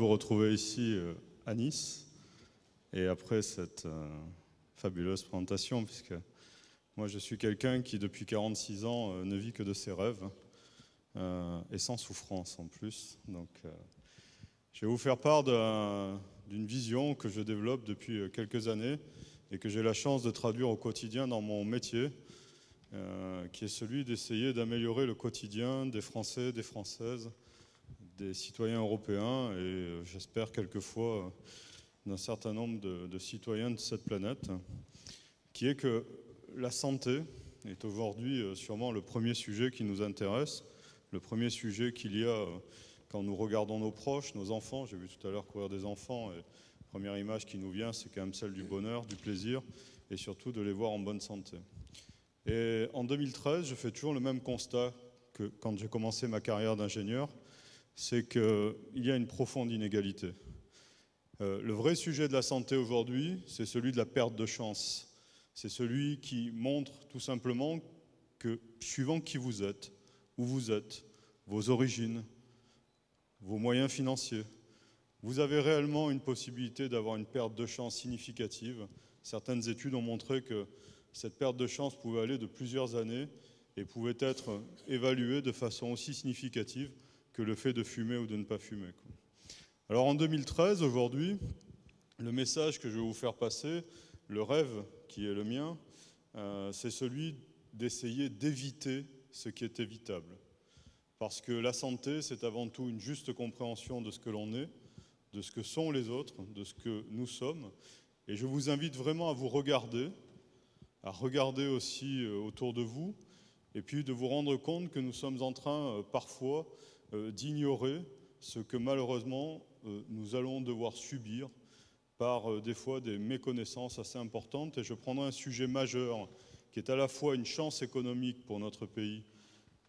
vous retrouver ici à Nice, et après cette fabuleuse présentation, puisque moi je suis quelqu'un qui depuis 46 ans ne vit que de ses rêves, et sans souffrance en plus. Donc je vais vous faire part d'une vision que je développe depuis quelques années et que j'ai la chance de traduire au quotidien dans mon métier, qui est celui d'essayer d'améliorer le quotidien des Français, des Françaises, des citoyens européens et j'espère quelquefois d'un certain nombre de citoyens de cette planète, qui est que la santé est aujourd'hui sûrement le premier sujet qui nous intéresse, le premier sujet qu'il y a quand nous regardons nos proches, nos enfants. J'ai vu tout à l'heure courir des enfants et la première image qui nous vient, c'est quand même celle du bonheur, du plaisir et surtout de les voir en bonne santé. Et en 2013, je fais toujours le même constat que quand j'ai commencé ma carrière d'ingénieur, c'est qu'il y a une profonde inégalité. Le vrai sujet de la santé aujourd'hui, c'est celui de la perte de chance. C'est celui qui montre tout simplement que, suivant qui vous êtes, où vous êtes, vos origines, vos moyens financiers, vous avez réellement une possibilité d'avoir une perte de chance significative. Certaines études ont montré que cette perte de chance pouvait aller de plusieurs années et pouvait être évaluée de façon aussi significative que le fait de fumer ou de ne pas fumer. Alors en 2013, aujourd'hui, le message que je vais vous faire passer, le rêve qui est le mien, c'est celui d'essayer d'éviter ce qui est évitable. Parce que la santé, c'est avant tout une juste compréhension de ce que l'on est, de ce que sont les autres, de ce que nous sommes. Et je vous invite vraiment à vous regarder, à regarder aussi autour de vous, et puis de vous rendre compte que nous sommes en train parfois d'ignorer ce que malheureusement nous allons devoir subir par des fois des méconnaissances assez importantes. Et je prendrai un sujet majeur qui est à la fois une chance économique pour notre pays,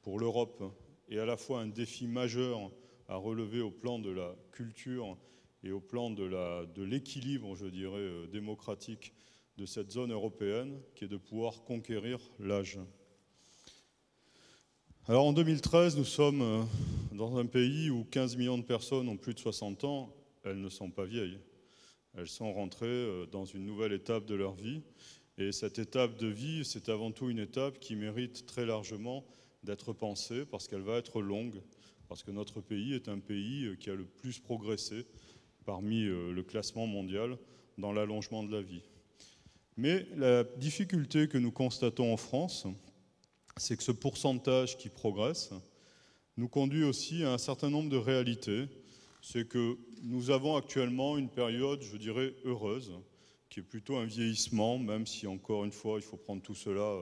pour l'Europe, et à la fois un défi majeur à relever au plan de la culture et au plan de l'équilibre, je dirais, démocratique de cette zone européenne, qui est de pouvoir conquérir l'âge. Alors en 2013, nous sommes dans un pays où 15 millions de personnes ont plus de 60 ans. Elles ne sont pas vieilles. Elles sont rentrées dans une nouvelle étape de leur vie. Et cette étape de vie, c'est avant tout une étape qui mérite très largement d'être pensée parce qu'elle va être longue, parce que notre pays est un pays qui a le plus progressé parmi le classement mondial dans l'allongement de la vie. Mais la difficulté que nous constatons en France, c'est que ce pourcentage qui progresse nous conduit aussi à un certain nombre de réalités. C'est que nous avons actuellement une période, je dirais, heureuse, qui est plutôt un vieillissement, même si, encore une fois, il faut prendre tout cela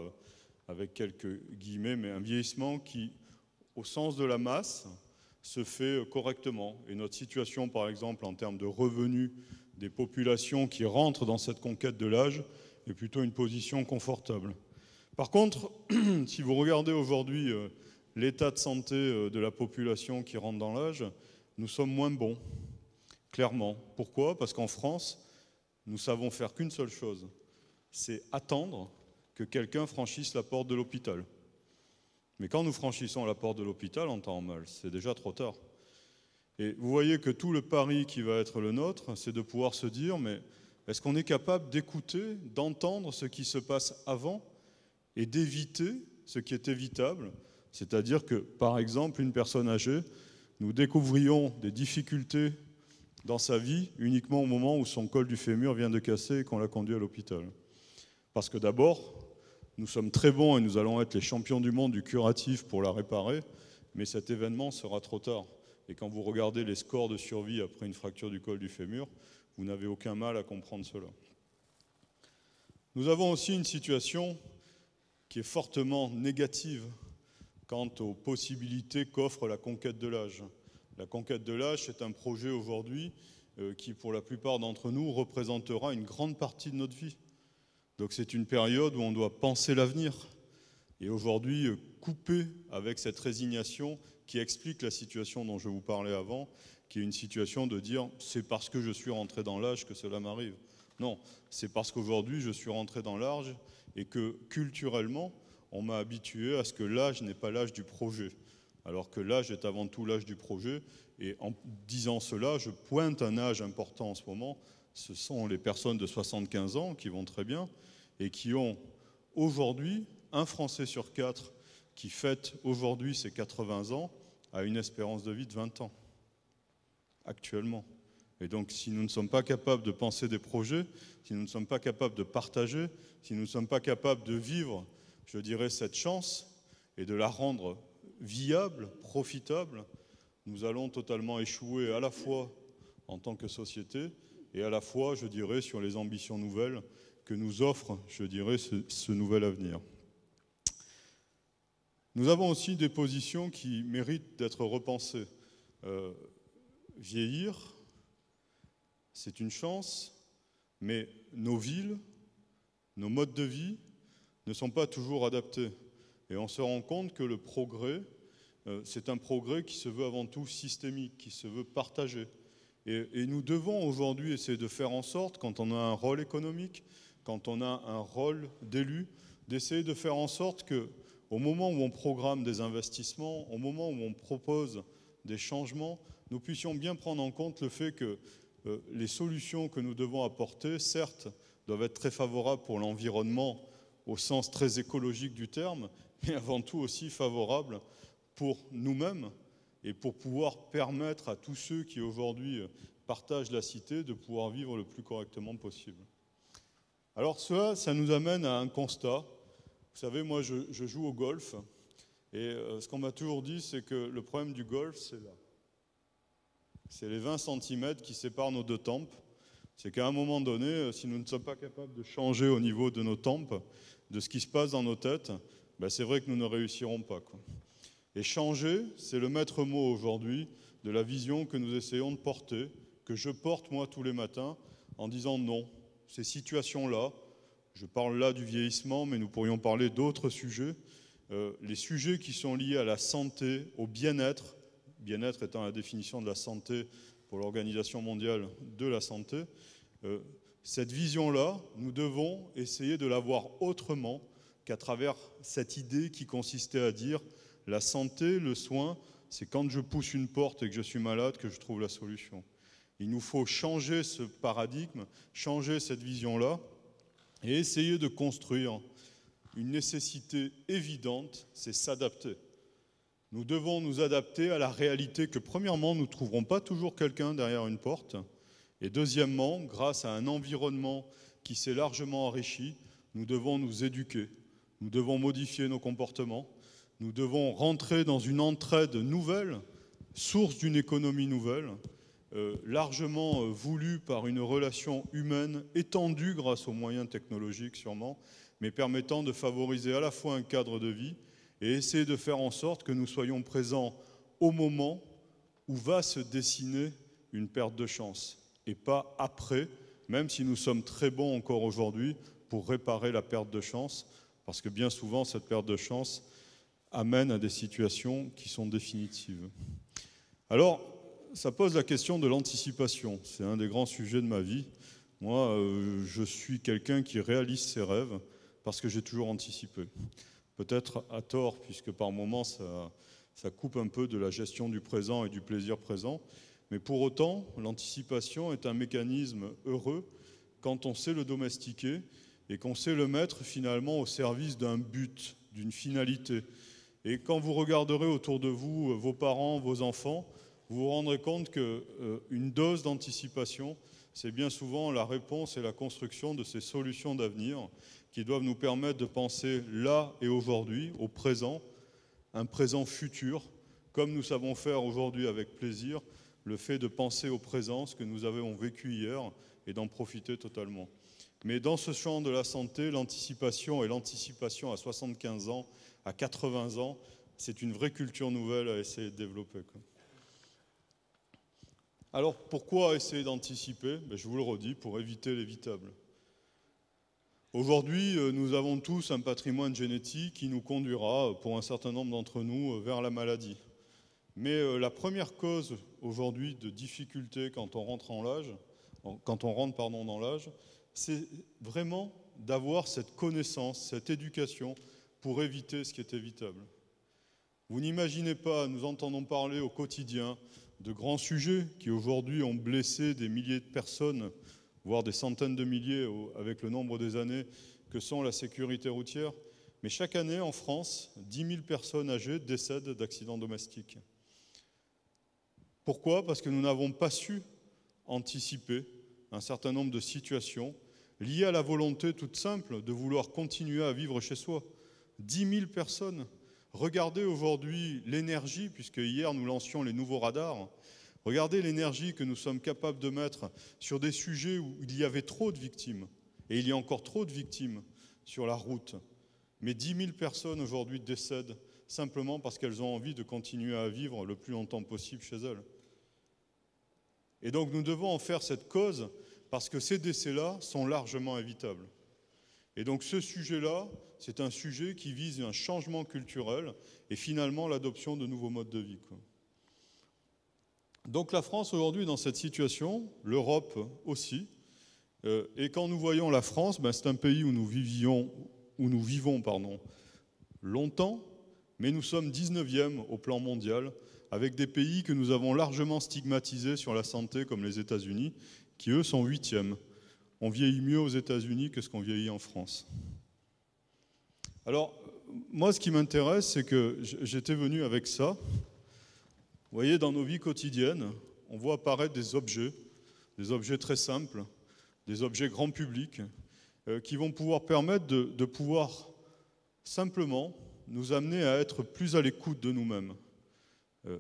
avec quelques guillemets, mais un vieillissement qui, au sens de la masse, se fait correctement. Et notre situation, par exemple, en termes de revenus des populations qui rentrent dans cette conquête de l'âge, est plutôt une position confortable. Par contre, si vous regardez aujourd'hui l'état de santé de la population qui rentre dans l'âge, nous sommes moins bons, clairement. Pourquoi ? Parce qu'en France, nous savons faire qu'une seule chose, c'est attendre que quelqu'un franchisse la porte de l'hôpital. Mais quand nous franchissons la porte de l'hôpital en temps mal, c'est déjà trop tard. Et vous voyez que tout le pari qui va être le nôtre, c'est de pouvoir se dire, mais est-ce qu'on est capable d'écouter, d'entendre ce qui se passe avant et d'éviter ce qui est évitable, c'est-à-dire que, par exemple, une personne âgée, nous découvrions des difficultés dans sa vie uniquement au moment où son col du fémur vient de casser et qu'on l'a conduit à l'hôpital. Parce que d'abord, nous sommes très bons et nous allons être les champions du monde du curatif pour la réparer, mais cet événement sera trop tard. Et quand vous regardez les scores de survie après une fracture du col du fémur, vous n'avez aucun mal à comprendre cela. Nous avons aussi une situation qui est fortement négative quant aux possibilités qu'offre la conquête de l'âge. La conquête de l'âge, c'est un projet aujourd'hui qui, pour la plupart d'entre nous, représentera une grande partie de notre vie. Donc c'est une période où on doit penser l'avenir. Et aujourd'hui, couper avec cette résignation qui explique la situation dont je vous parlais avant, qui est une situation de dire « c'est parce que je suis rentré dans l'âge que cela m'arrive ». Non, c'est parce qu'aujourd'hui, je suis rentré dans l'âge et que culturellement, on m'a habitué à ce que l'âge n'est pas l'âge du projet, alors que l'âge est avant tout l'âge du projet, Et en disant cela, je pointe un âge important en ce moment. Ce sont les personnes de 75 ans qui vont très bien et qui ont aujourd'hui, un Français sur 4 qui fête aujourd'hui ses 80 ans a une espérance de vie de 20 ans, actuellement. Et donc, si nous ne sommes pas capables de penser des projets, si nous ne sommes pas capables de partager, si nous ne sommes pas capables de vivre, je dirais, cette chance et de la rendre viable, profitable, nous allons totalement échouer à la fois en tant que société et à la fois, je dirais, sur les ambitions nouvelles que nous offre, je dirais, ce nouvel avenir. Nous avons aussi des positions qui méritent d'être repensées. Vieillir, c'est une chance, mais nos villes, nos modes de vie ne sont pas toujours adaptés. Et on se rend compte que le progrès, c'est un progrès qui se veut avant tout systémique, qui se veut partagé. Et nous devons aujourd'hui essayer de faire en sorte, quand on a un rôle économique, quand on a un rôle d'élu, d'essayer de faire en sorte que, au moment où on programme des investissements, au moment où on propose des changements, nous puissions bien prendre en compte le fait que les solutions que nous devons apporter, certes, doivent être très favorables pour l'environnement au sens très écologique du terme, mais avant tout aussi favorables pour nous-mêmes et pour pouvoir permettre à tous ceux qui aujourd'hui partagent la cité de pouvoir vivre le plus correctement possible. Alors ça nous amène à un constat. Vous savez, moi je joue au golf et ce qu'on m'a toujours dit, c'est que le problème du golf, c'est là. C'est les 20 cm qui séparent nos deux tempes. C'est qu'à un moment donné, si nous ne sommes pas capables de changer au niveau de nos tempes, de ce qui se passe dans nos têtes, ben c'est vrai que nous ne réussirons pas, quoi. Et changer, c'est le maître mot aujourd'hui de la vision que nous essayons de porter, que je porte moi tous les matins, en disant non, ces situations-là, je parle là du vieillissement, mais nous pourrions parler d'autres sujets, les sujets qui sont liés à la santé, au bien-être, bien-être étant la définition de la santé pour l'Organisation mondiale de la santé, cette vision-là, nous devons essayer de la voir autrement qu'à travers cette idée qui consistait à dire la santé, le soin, c'est quand je pousse une porte et que je suis malade que je trouve la solution. Il nous faut changer ce paradigme, changer cette vision-là et essayer de construire une nécessité évidente, c'est s'adapter. Nous devons nous adapter à la réalité que, premièrement, nous ne trouverons pas toujours quelqu'un derrière une porte, et deuxièmement, grâce à un environnement qui s'est largement enrichi, nous devons nous éduquer, nous devons modifier nos comportements, nous devons rentrer dans une entraide nouvelle, source d'une économie nouvelle, largement voulue par une relation humaine étendue grâce aux moyens technologiques sûrement, mais permettant de favoriser à la fois un cadre de vie et essayer de faire en sorte que nous soyons présents au moment où va se dessiner une perte de chance, et pas après, même si nous sommes très bons encore aujourd'hui pour réparer la perte de chance, parce que bien souvent cette perte de chance amène à des situations qui sont définitives. Alors, ça pose la question de l'anticipation. C'est un des grands sujets de ma vie. Moi, je suis quelqu'un qui réalise ses rêves parce que j'ai toujours anticipé. Peut-être à tort, puisque par moments, ça coupe un peu de la gestion du présent et du plaisir présent. Mais pour autant, l'anticipation est un mécanisme heureux quand on sait le domestiquer et qu'on sait le mettre finalement au service d'un but, d'une finalité. Et quand vous regarderez autour de vous vos parents, vos enfants, vous vous rendrez compte qu'une dose d'anticipation, c'est bien souvent la réponse et la construction de ces solutions d'avenir qui doivent nous permettre de penser là et aujourd'hui, au présent, un présent futur, comme nous savons faire aujourd'hui avec plaisir, le fait de penser au présent, ce que nous avons vécu hier, et d'en profiter totalement. Mais dans ce champ de la santé, l'anticipation et l'anticipation à 75 ans, à 80 ans, c'est une vraie culture nouvelle à essayer de développer, quoi. Alors, pourquoi essayer d'anticiper ? Je vous le redis, pour éviter l'évitable. Aujourd'hui, nous avons tous un patrimoine génétique qui nous conduira, pour un certain nombre d'entre nous, vers la maladie. Mais la première cause aujourd'hui de difficulté quand on rentre dans l'âge, c'est vraiment d'avoir cette connaissance, cette éducation pour éviter ce qui est évitable. Vous n'imaginez pas, nous entendons parler au quotidien de grands sujets qui aujourd'hui ont blessé des milliers de personnes, voire des centaines de milliers avec le nombre des années que sont la sécurité routière. Mais chaque année, en France, 10 000 personnes âgées décèdent d'accidents domestiques. Pourquoi ? Parce que nous n'avons pas su anticiper un certain nombre de situations liées à la volonté toute simple de vouloir continuer à vivre chez soi. 10 000 personnes. Regardez aujourd'hui l'énergie, puisque hier nous lancions les nouveaux radars. Regardez l'énergie que nous sommes capables de mettre sur des sujets où il y avait trop de victimes. Et il y a encore trop de victimes sur la route. Mais 10 000 personnes aujourd'hui décèdent simplement parce qu'elles ont envie de continuer à vivre le plus longtemps possible chez elles. Et donc nous devons en faire cette cause parce que ces décès-là sont largement évitables. Et donc ce sujet-là, c'est un sujet qui vise un changement culturel et finalement l'adoption de nouveaux modes de vie. Donc la France aujourd'hui est dans cette situation, l'Europe aussi. Et quand nous voyons la France, c'est un pays où nous vivons longtemps, mais nous sommes 19e au plan mondial, avec des pays que nous avons largement stigmatisés sur la santé, comme les États-Unis, qui eux sont 8e. On vieillit mieux aux États-Unis que ce qu'on vieillit en France. Alors, moi, ce qui m'intéresse, c'est que j'étais venu avec ça. Vous voyez, dans nos vies quotidiennes, on voit apparaître des objets très simples, des objets grand public, qui vont pouvoir permettre de pouvoir simplement nous amener à être plus à l'écoute de nous-mêmes.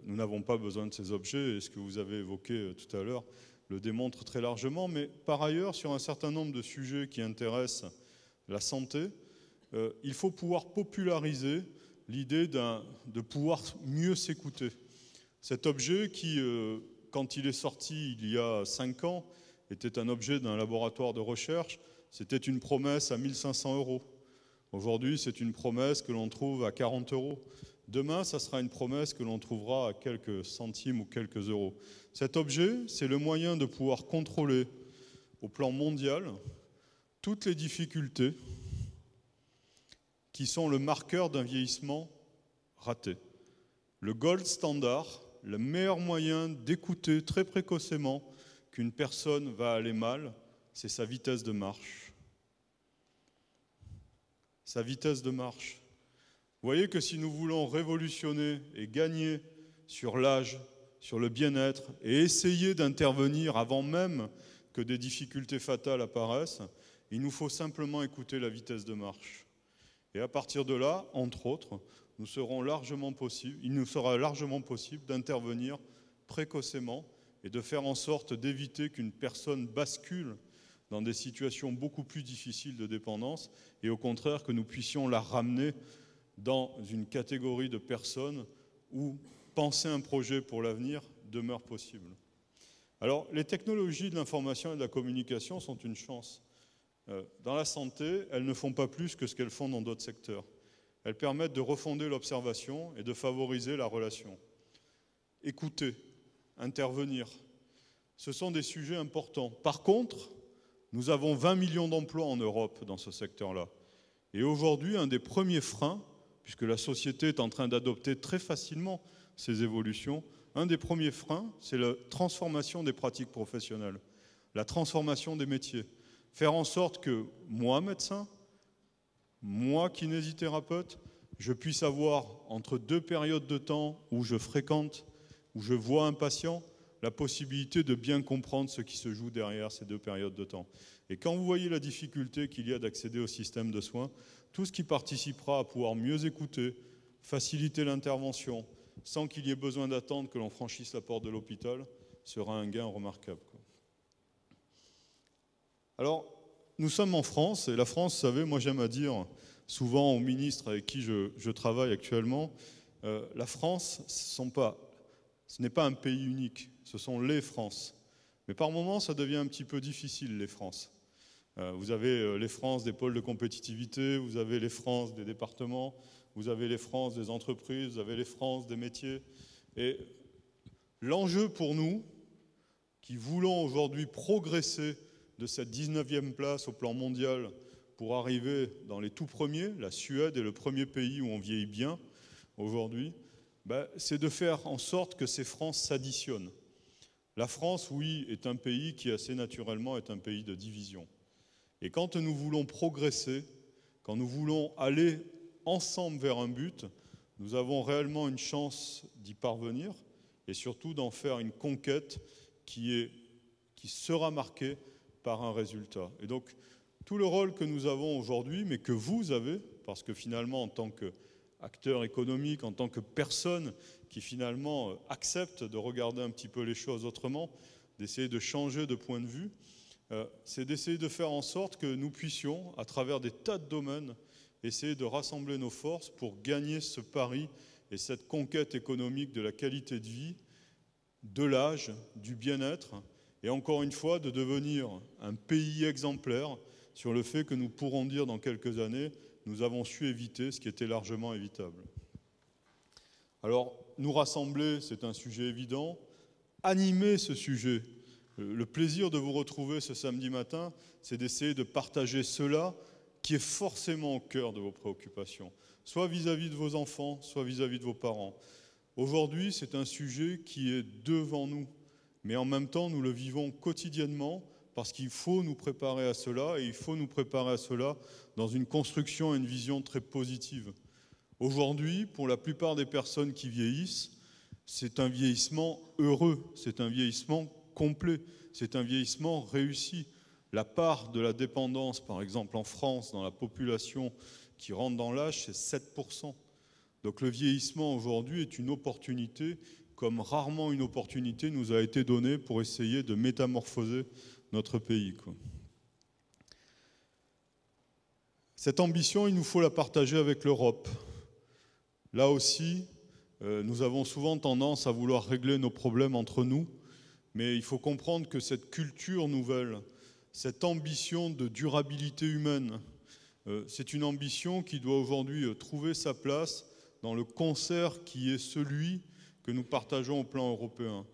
Nous n'avons pas besoin de ces objets, et ce que vous avez évoqué tout à l'heure le démontre très largement, mais par ailleurs, sur un certain nombre de sujets qui intéressent la santé, il faut pouvoir populariser l'idée de pouvoir mieux s'écouter. Cet objet qui, quand il est sorti il y a 5 ans, était un objet d'un laboratoire de recherche, c'était une promesse à 1 500 €. Aujourd'hui, c'est une promesse que l'on trouve à 40 €. Demain, ça sera une promesse que l'on trouvera à quelques centimes ou quelques euros. Cet objet, c'est le moyen de pouvoir contrôler au plan mondial toutes les difficultés qui sont le marqueur d'un vieillissement raté. Le gold standard, le meilleur moyen d'écouter très précocement qu'une personne va aller mal, c'est sa vitesse de marche. Sa vitesse de marche. Vous voyez que si nous voulons révolutionner et gagner sur l'âge, sur le bien-être, et essayer d'intervenir avant même que des difficultés fatales apparaissent, il nous faut simplement écouter la vitesse de marche. Et à partir de là, entre autres, il nous sera largement possible d'intervenir précocement et de faire en sorte d'éviter qu'une personne bascule dans des situations beaucoup plus difficiles de dépendance, et au contraire que nous puissions la ramener dans une catégorie de personnes où penser un projet pour l'avenir demeure possible. Alors, les technologies de l'information et de la communication sont une chance. Dans la santé, elles ne font pas plus que ce qu'elles font dans d'autres secteurs. Elles permettent de refonder l'observation et de favoriser la relation. Écouter, intervenir, ce sont des sujets importants. Par contre, nous avons 20 millions d'emplois en Europe dans ce secteur-là. Et aujourd'hui, un des premiers freins, puisque la société est en train d'adopter très facilement ces évolutions, un des premiers freins, c'est la transformation des pratiques professionnelles, la transformation des métiers. Faire en sorte que moi, médecin, moi, kinésithérapeute, je puisse avoir entre 2 périodes de temps où je fréquente, où je vois un patient, la possibilité de bien comprendre ce qui se joue derrière ces 2 périodes de temps. Et quand vous voyez la difficulté qu'il y a d'accéder au système de soins, tout ce qui participera à pouvoir mieux écouter, faciliter l'intervention, sans qu'il y ait besoin d'attendre que l'on franchisse la porte de l'hôpital, sera un gain remarquable. Alors, nous sommes en France, et la France, vous savez, moi j'aime à dire souvent aux ministres avec qui je travaille actuellement, la France, ce n'est pas un pays unique, ce sont les France. Mais par moments, ça devient un petit peu difficile, les France. Vous avez les France des pôles de compétitivité, vous avez les France des départements, vous avez les France des entreprises, vous avez les France des métiers. Et l'enjeu pour nous, qui voulons aujourd'hui progresser de cette 19e place au plan mondial pour arriver dans les tout premiers, la Suède est le premier pays où on vieillit bien aujourd'hui, c'est de faire en sorte que ces France s'additionnent. La France, oui, est un pays qui assez naturellement est un pays de division. Et quand nous voulons progresser, quand nous voulons aller ensemble vers un but, nous avons réellement une chance d'y parvenir et surtout d'en faire une conquête qui sera marquée par un résultat. Et donc, tout le rôle que nous avons aujourd'hui, mais que vous avez, parce que finalement, en tant qu'acteur économique, en tant que personne qui finalement accepte de regarder un petit peu les choses autrement, d'essayer de changer de point de vue, c'est d'essayer de faire en sorte que nous puissions, à travers des tas de domaines, essayer de rassembler nos forces pour gagner ce pari et cette conquête économique de la qualité de vie, de l'âge, du bien-être, et encore une fois, de devenir un pays exemplaire sur le fait que nous pourrons dire dans quelques années, nous avons su éviter ce qui était largement évitable. Alors, nous rassembler, c'est un sujet évident. Animer ce sujet, le plaisir de vous retrouver ce samedi matin, c'est d'essayer de partager cela qui est forcément au cœur de vos préoccupations, soit vis-à-vis de vos enfants, soit vis-à-vis de vos parents. Aujourd'hui, c'est un sujet qui est devant nous, mais en même temps, nous le vivons quotidiennement parce qu'il faut nous préparer à cela, et il faut nous préparer à cela dans une construction et une vision très positive. Aujourd'hui, pour la plupart des personnes qui vieillissent, c'est un vieillissement heureux, c'est un vieillissement complet, c'est un vieillissement réussi. La part de la dépendance, par exemple en France, dans la population qui rentre dans l'âge, c'est 7%. Donc le vieillissement aujourd'hui est une opportunité, comme rarement une opportunité nous a été donnée pour essayer de métamorphoser notre pays, quoi. Cette ambition, il nous faut la partager avec l'Europe. Là aussi, nous avons souvent tendance à vouloir régler nos problèmes entre nous, mais il faut comprendre que cette culture nouvelle, cette ambition de durabilité humaine, c'est une ambition qui doit aujourd'hui trouver sa place dans le concert qui est celui que nous partageons au plan européen.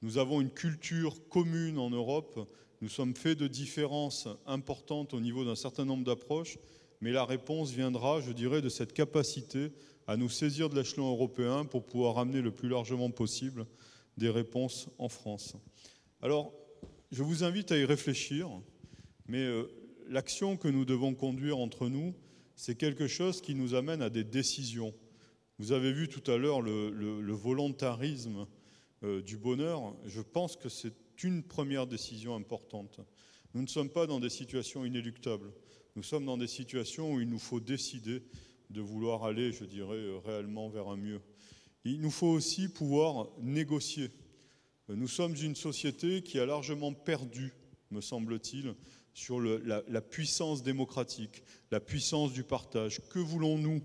Nous avons une culture commune en Europe, nous sommes faits de différences importantes au niveau d'un certain nombre d'approches, mais la réponse viendra, je dirais, de cette capacité à nous saisir de l'échelon européen pour pouvoir amener le plus largement possible des réponses en France. Alors, je vous invite à y réfléchir, mais l'action que nous devons conduire entre nous, c'est quelque chose qui nous amène à des décisions. Vous avez vu tout à l'heure le volontarisme du bonheur. Je pense que c'est une première décision importante. Nous ne sommes pas dans des situations inéluctables. Nous sommes dans des situations où il nous faut décider de vouloir aller, je dirais, réellement vers un mieux. Il nous faut aussi pouvoir négocier. Nous sommes une société qui a largement perdu, me semble-t-il, sur la puissance démocratique, la puissance du partage. Que voulons-nous ?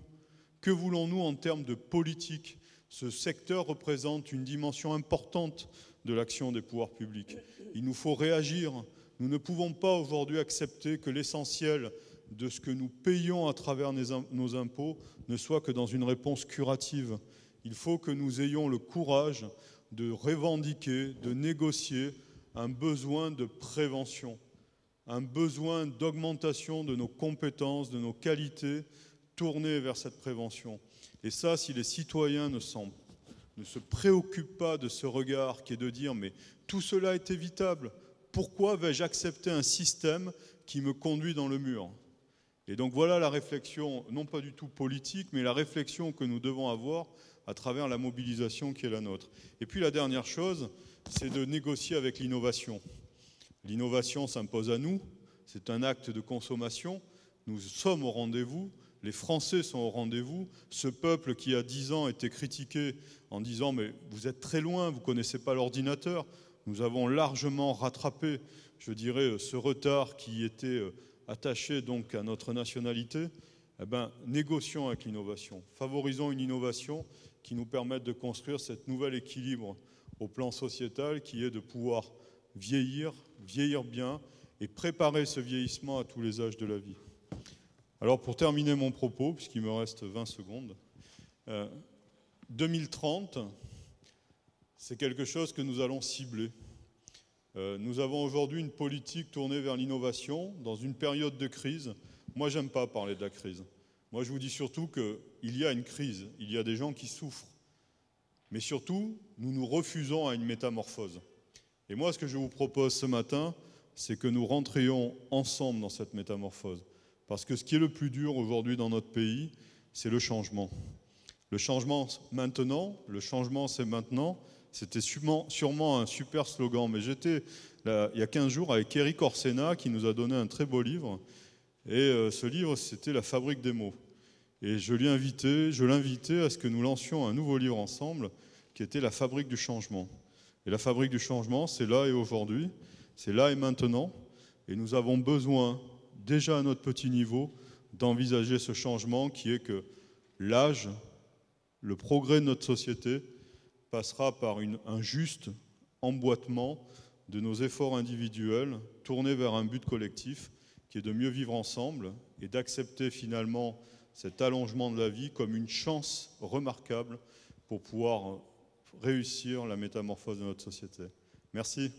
Que voulons-nous en termes de politique ? Ce secteur représente une dimension importante de l'action des pouvoirs publics. Il nous faut réagir. Nous ne pouvons pas aujourd'hui accepter que l'essentiel de ce que nous payons à travers nos impôts ne soit que dans une réponse curative. Il faut que nous ayons le courage de revendiquer, de négocier un besoin de prévention, un besoin d'augmentation de nos compétences, de nos qualités, tournées vers cette prévention. Et ça, si les citoyens ne se préoccupent pas de ce regard qui est de dire « mais tout cela est évitable, pourquoi vais-je accepter un système qui me conduit dans le mur ?» Et donc voilà la réflexion, non pas du tout politique, mais la réflexion que nous devons avoir à travers la mobilisation qui est la nôtre. Et puis la dernière chose, c'est de négocier avec l'innovation. L'innovation s'impose à nous, c'est un acte de consommation, nous sommes au rendez-vous, les Français sont au rendez-vous, ce peuple qui a 10 ans était critiqué en disant « mais vous êtes très loin, vous ne connaissez pas l'ordinateur », nous avons largement rattrapé, je dirais, ce retard qui était attaché donc à notre nationalité. Eh bien, négocions avec l'innovation, favorisons une innovation qui nous permette de construire cet nouvel équilibre au plan sociétal qui est de pouvoir vieillir bien et préparer ce vieillissement à tous les âges de la vie. Alors pour terminer mon propos, puisqu'il me reste 20 secondes, 2030, c'est quelque chose que nous allons cibler. Nous avons aujourd'hui une politique tournée vers l'innovation dans une période de crise. Moi, j'aime pas parler de la crise. Moi, je vous dis surtout qu'il y a une crise, il y a des gens qui souffrent. Mais surtout, nous nous refusons à une métamorphose. Et moi, ce que je vous propose ce matin, c'est que nous rentrions ensemble dans cette métamorphose. Parce que ce qui est le plus dur aujourd'hui dans notre pays, c'est le changement. Le changement maintenant, le changement c'est maintenant, c'était sûrement un super slogan. Mais j'étais là, il y a 15 jours avec Eric Orsena qui nous a donné un très beau livre. Et ce livre, c'était La fabrique des mots. Et je l'invitais à ce que nous lancions un nouveau livre ensemble qui était La fabrique du changement. Et la fabrique du changement, c'est là et aujourd'hui, c'est là et maintenant. Et nous avons besoin, déjà à notre petit niveau, d'envisager ce changement qui est que l'âge, le progrès de notre société passera par un juste emboîtement de nos efforts individuels tournés vers un but collectif qui est de mieux vivre ensemble et d'accepter finalement cet allongement de la vie comme une chance remarquable pour pouvoir réussir la métamorphose de notre société. Merci.